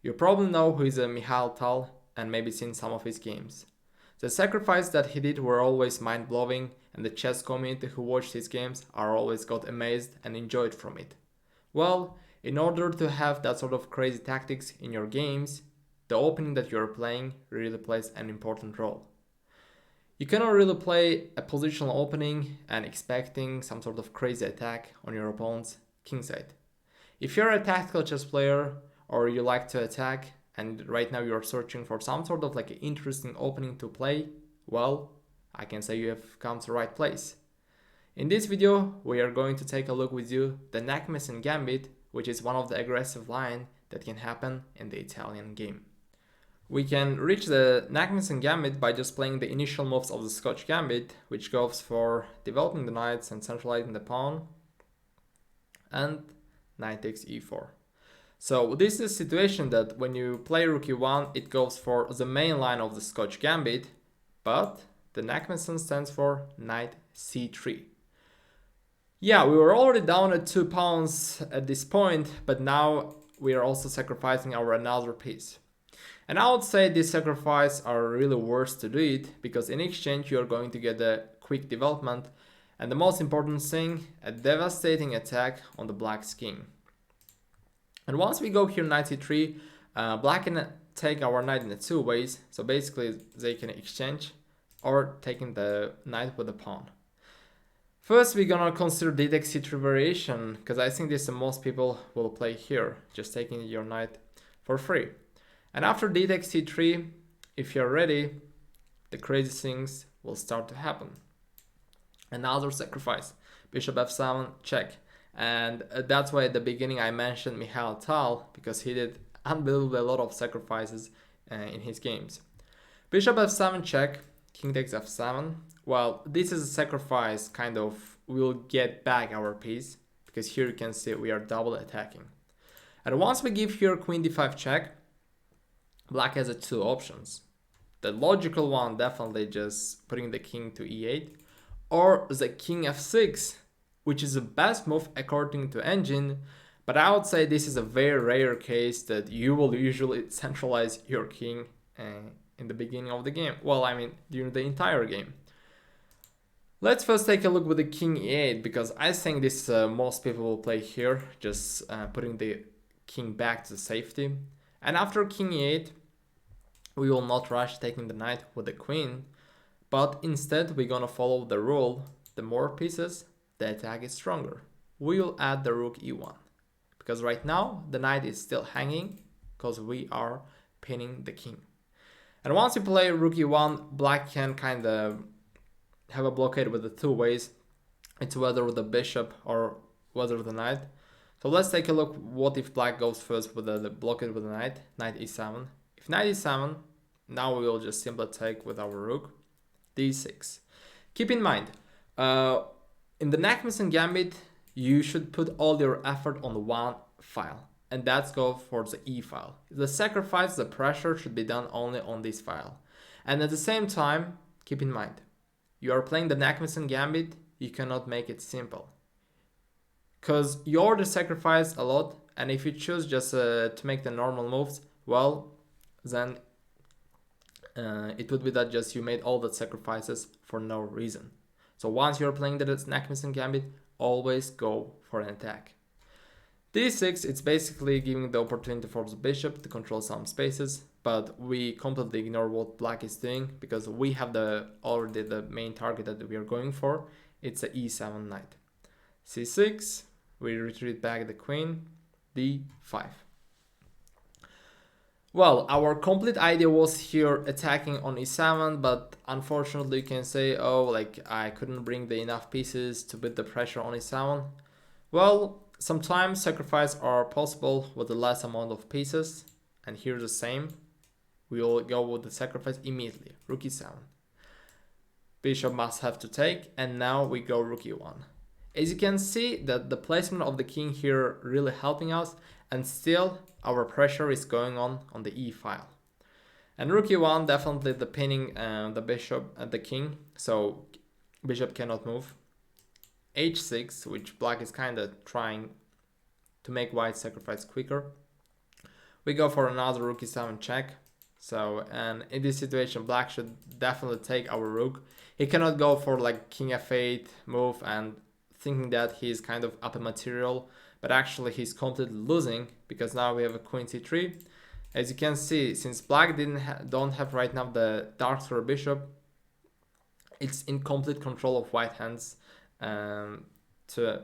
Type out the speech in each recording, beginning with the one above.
You probably know who is Michal Tal and maybe seen some of his games. The sacrifices that he did were always mind-blowing, and the chess community who watched his games are always got amazed and enjoyed from it. Well, in order to have that sort of crazy tactics in your games, the opening that you're playing really plays an important role. You cannot really play a positional opening and expecting some sort of crazy attack on your opponent's kingside. If you're a tactical chess player or you like to attack and right now you're searching for some sort of like an interesting opening to play, well, I can say you have come to the right place. In this video, we are going to take a look with you the Nakhmanson Gambit, which is one of the aggressive line that can happen in the Italian game. We can reach the Nakhmanson Gambit by just playing the initial moves of the Scotch Gambit, which goes for developing the knights and centralizing the pawn, and knight takes e4. So this is a situation that when you play rook e1, it goes for the main line of the Scotch Gambit, but the Nakhmanson stands for knight c3. Yeah, we were already down at 2 pawns at this point, but now we are also sacrificing our another piece. And I would say these sacrifices are really worth to do it, because in exchange you are going to get a quick development, and the most important thing, a devastating attack on the black's king. And once we go here knight c3, black can take our knight in the two ways, so basically they can exchange or taking the knight with the pawn. First, we're gonna consider d takes c3 variation, because I think this is the most people will play here, just taking your knight for free. And after d takes c3, if you're ready, the crazy things will start to happen. Another sacrifice, bishop f7, check. And that's why at the beginning I mentioned Michal Tal, because he did unbelievably a lot of sacrifices in his games. Bishop f7 check, king takes f7. Well, this is a sacrifice, kind of, we'll get back our piece, because here you can see we are double attacking. And once we give here queen d5 check, black has two options. The logical one, definitely just putting the king to e8, or the king f6, which is the best move according to engine, but I would say this is a very rare case that you will usually centralize your king in the beginning of the game. Well, I mean, during the entire game. Let's first take a look with the king e8, because I think this most people will play here, just putting the king back to safety. And after king e8, we will not rush taking the knight with the queen, but instead we're gonna follow the rule, the more pieces, the attack is stronger. We will add the rook e1, because right now the knight is still hanging, because we are pinning the king. And once you play rook e1, black can kind of have a blockade with the two ways. It's whether with the bishop or whether the knight. So let's take a look what if black goes first with the blockade with the knight, knight e7. If knight e7, now we will just simply take with our rook, d6. Keep in mind, in the Nakhmanson Gambit, you should put all your effort on one file, and that's go for the e file. The sacrifice, the pressure should be done only on this file. And at the same time, keep in mind, you are playing the Nakhmanson Gambit, you cannot make it simple. Because you already sacrificed a lot, and if you choose just to make the normal moves, well, then it would be that just you made all the sacrifices for no reason. So once you're playing the Nakhmanson Gambit, always go for an attack. d6, it's basically giving the opportunity for the bishop to control some spaces, but we completely ignore what black is doing, because we have already the main target that we are going for. It's a e7 knight. c6, we retreat back the queen, d5. Well, our complete idea was here attacking on e7, but unfortunately you can say, oh, like I couldn't bring the enough pieces to put the pressure on e7. Well, sometimes sacrifices are possible with the less amount of pieces, and here the same. We will go with the sacrifice immediately, rook e7. Bishop must have to take, and now we go rook e1. As you can see that the placement of the king here really helping us, and still our pressure is going on the e file. And rook e1, definitely the pinning the bishop and the king, so bishop cannot move. h6, which black is kind of trying to make white sacrifice quicker. We go for another rook e7 check. So, and in this situation, black should definitely take our rook. He cannot go for like king f8 move and thinking that he's kind of up in material, but actually he's completely losing because now we have a queen c3. As you can see, since black don't have right now the dark square bishop, it's in complete control of white hands to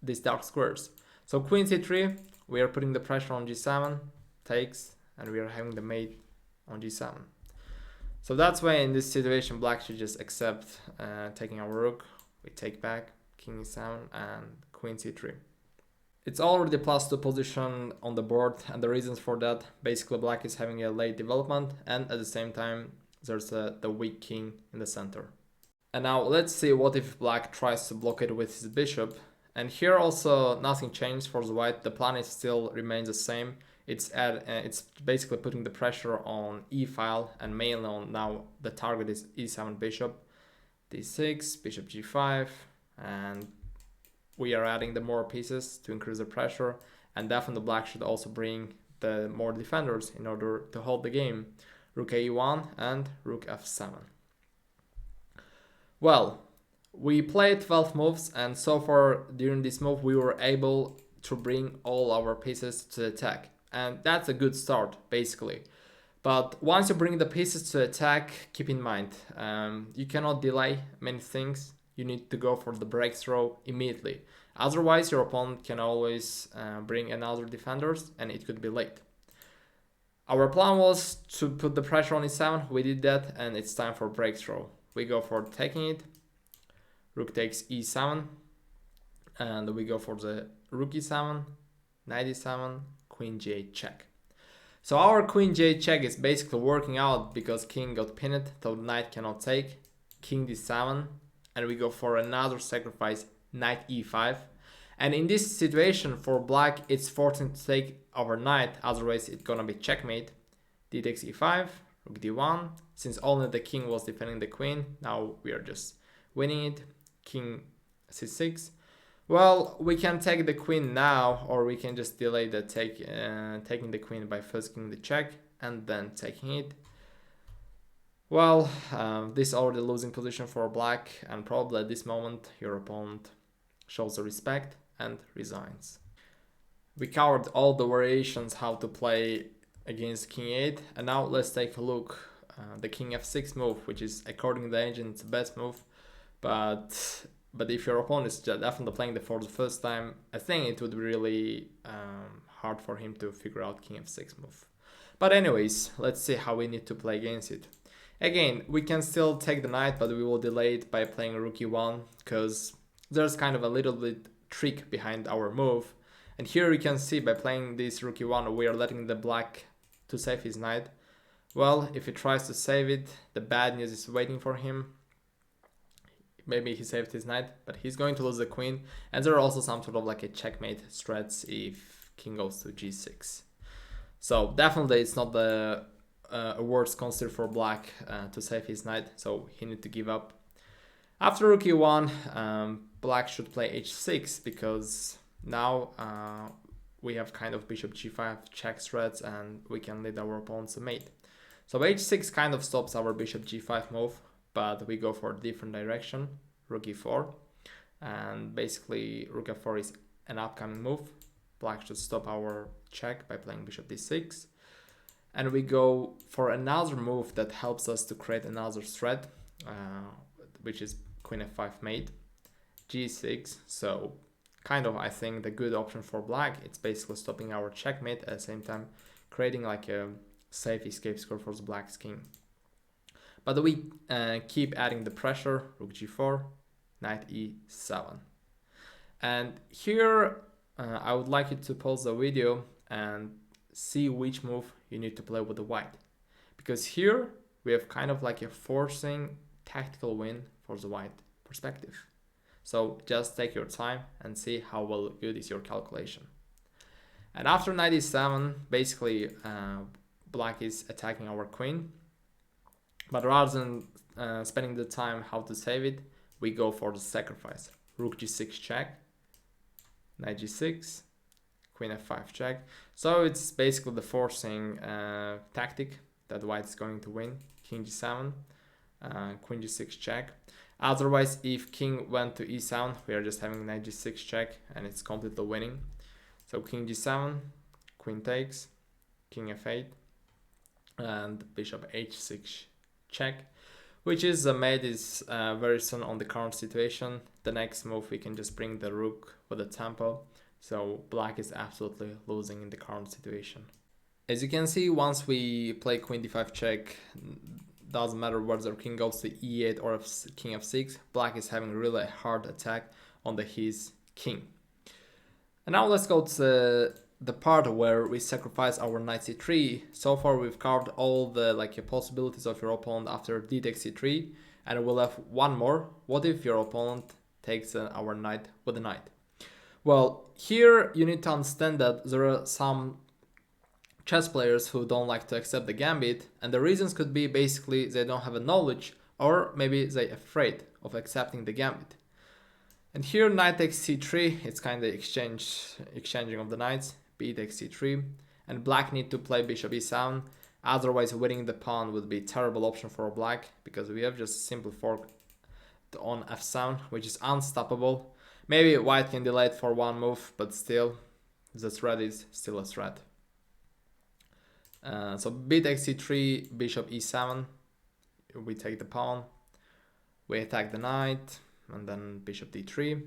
these dark squares. So queen c3, we are putting the pressure on g7, takes, and we are having the mate on g7. So that's why in this situation black should just accept taking our rook. We take back, king e7 and queen c3. It's already +2 position on the board, and the reasons for that, basically black is having a late development and at the same time there's the weak king in the center. And now let's see what if black tries to block it with his bishop. And here also nothing changed for the white, the plan is still remains the same. It's basically putting the pressure on e file and mainly on now the target is e7 bishop, d6, bishop g5, and we are adding the more pieces to increase the pressure, and definitely black should also bring the more defenders in order to hold the game. Rook e1 and rook f7. Well, we played 12 moves, and so far during this move we were able to bring all our pieces to the attack, and that's a good start basically. But once you bring the pieces to attack, keep in mind you cannot delay many things. You need to go for the breakthrough immediately. Otherwise, your opponent can always bring another defenders and it could be late. Our plan was to put the pressure on e7. We did that and it's time for breakthrough. We go for taking it. Rook takes e7 and we go for the rook e7, knight e7, queen g8 check. So our queen g8 check is basically working out because king got pinned, so knight cannot take. King d7. And we go for another sacrifice, knight e5. And in this situation for black, it's forcing to take our knight, otherwise it's gonna be checkmate. D takes e5, rook d1. Since only the king was defending the queen, now we are just winning it. King c6. Well, we can take the queen now, or we can just delay the taking the queen by first king the check and then taking it. Well, this is already losing position for black, and probably at this moment your opponent shows the respect and resigns. We covered all the variations how to play against king 8, and now let's take a look the king f6 move, which is according to the engine it's the best move, but if your opponent is definitely playing for the first time, I think it would be really hard for him to figure out king f6 move. But anyways, let's see how we need to play against it. Again, we can still take the knight, but we will delay it by playing rook e1, because there's kind of a little bit trick behind our move. And here you can see by playing this rook e1, we are letting the black to save his knight. Well, if he tries to save it, the bad news is waiting for him. Maybe he saved his knight, but he's going to lose the queen. And there are also some sort of like a checkmate strats if king goes to g6. So definitely it's not the a worst consider for black to save his knight, so he need to give up. After rook e1, black should play h6 because now we have kind of bishop g5 check threats and we can lead our opponent to mate. So h6 kind of stops our bishop g5 move, but we go for a different direction, rook e4, and basically rook f4 is an upcoming move. Black should stop our check by playing bishop d6. And we go for another move that helps us to create another threat, which is queen f5 mate, g6. So kind of, I think, the good option for black. It's basically stopping our checkmate at the same time, creating like a safe escape score for the black's king. But we keep adding the pressure, rook g4, knight e7. And here I would like you to pause the video and see which move you need to play with the white, because here we have kind of like a forcing tactical win for the white perspective. So just take your time and see how well good is your calculation. And after knight e7, basically black is attacking our queen, but rather than spending the time how to save it, we go for the sacrifice, rook g6 check, knight g6, queen f5 check. So it's basically the forcing tactic that white is going to win. King g7, queen g6 check. Otherwise, if king went to e7, we are just having knight g6 check and it's completely winning. So king g7, queen takes, king f8, and bishop h6 check, which is made is very soon on the current situation. The next move we can just bring the rook with the tempo, so black is absolutely losing in the current situation. As you can see, once we play queen d5 check, doesn't matter whether king goes to e8 or king f6, black is having really a hard attack on his king. And now let's go to the part where we sacrifice our knight c3. So far we've covered all the possibilities of your opponent after d takes c3, and we'll have one more. What if your opponent takes our knight with a knight? Well, here you need to understand that there are some chess players who don't like to accept the gambit, and the reasons could be basically they don't have a knowledge, or maybe they're afraid of accepting the gambit. And here knight takes c3, it's kind of exchanging of the knights, b takes c3, and black need to play bishop e7, otherwise winning the pawn would be a terrible option for black, because we have just simple fork on f7, which is unstoppable. Maybe white can delay it for one move, but still, the threat is still a threat. So b takes c3, bishop e7, we take the pawn, we attack the knight, and then bishop d3,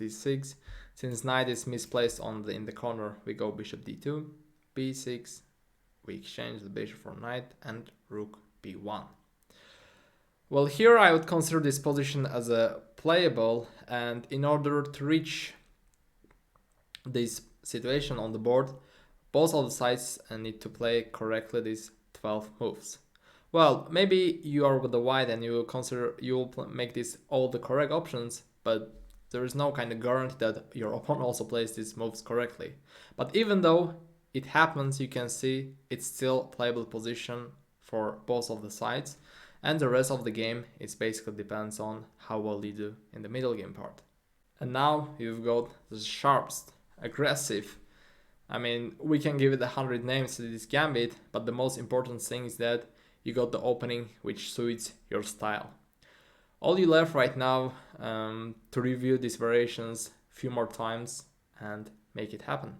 d6. Since knight is misplaced in the corner, we go bishop d2, b6, we exchange the bishop for knight, and rook b1. Well, here I would consider this position as a playable, and in order to reach this situation on the board, both of the sides need to play correctly these 12 moves. Well, maybe you are with the white and you will make this all the correct options, but there is no kind of guarantee that your opponent also plays these moves correctly. But even though it happens, you can see it's still playable position for both of the sides, and the rest of the game it basically depends on how well you do in the middle game part. And now you've got the sharpest, aggressive. I mean, we can give it 100 names to this gambit, but the most important thing is that you got the opening which suits your style. All you left right now to review these variations a few more times and make it happen.